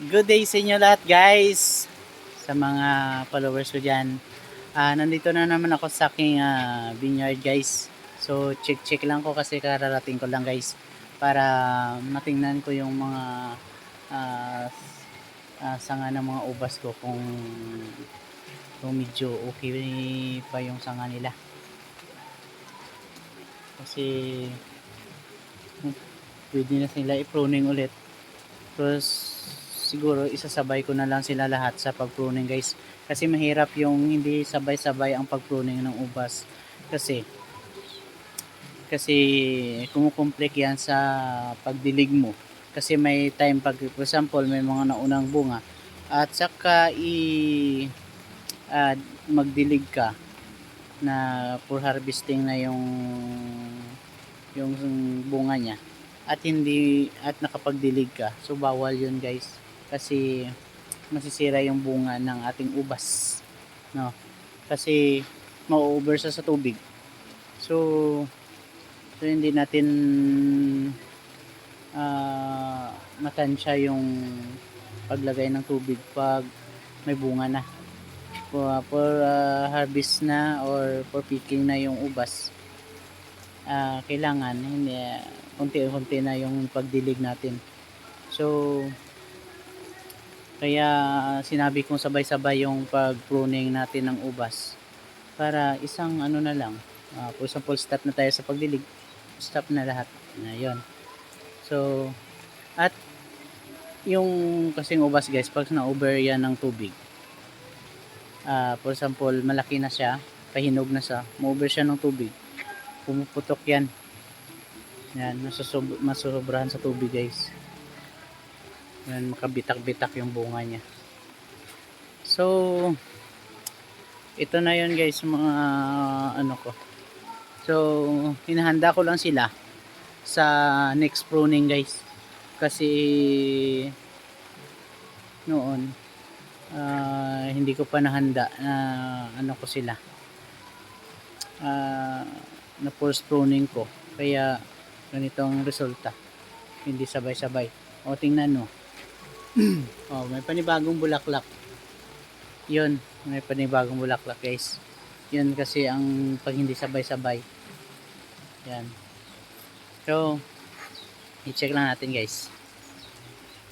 Good day sa inyo lahat guys, sa mga followers ko dyan. Nandito na naman ako sa aking vineyard guys. So check lang ko kasi kararating ko lang guys, para matingnan ko yung mga uh, sanga ng mga ubas ko, kung medyo okay pa yung sanga nila. Kasi pwede na sila i-pruning ulit. Tapos siguro isasabay ko na lang sila lahat sa pag-pruning guys, kasi mahirap yung hindi sabay-sabay ang pag-pruning ng ubas, kasi kumukomplek yan sa pagdilig mo, kasi may time pag for example may mga naunang bunga at saka uh, magdilig ka na for harvesting na yung bunga niya, at nakapagdilig ka, so bawal yun guys, kasi masisira yung bunga ng ating ubas, no? Kasi mau-over sa tubig. So hindi natin matansya yung paglagay ng tubig pag may bunga na, for harvest na or for picking na yung ubas. Kailangan hindi konti-konti na yung pagdilig natin. So kaya sinabi kong sabay-sabay yung pag-pruning natin ng ubas, para isang ano na lang, for example stop na tayo sa pagdilig, stop na lahat na yon. So at yung kasing ubas guys, pag na-over yan ng tubig, for example malaki na siya, pahinog na siya, ma-over siya ng tubig, pumuputok yan, masusobrahan sa tubig guys. Yan, makabitak-bitak yung bunga niya. So ito na yun guys, mga ano ko. So hinahanda ko lang sila sa next pruning guys, kasi noon hindi ko pa nahanda na ano ko sila, na force pruning ko, kaya ganito ang resulta, hindi sabay-sabay. O tingnan mo. May panibagong bulaklak. Yun, may panibagong bulaklak guys. Yun kasi ang pag hindi sabay-sabay. Yan. So i-check lang natin guys.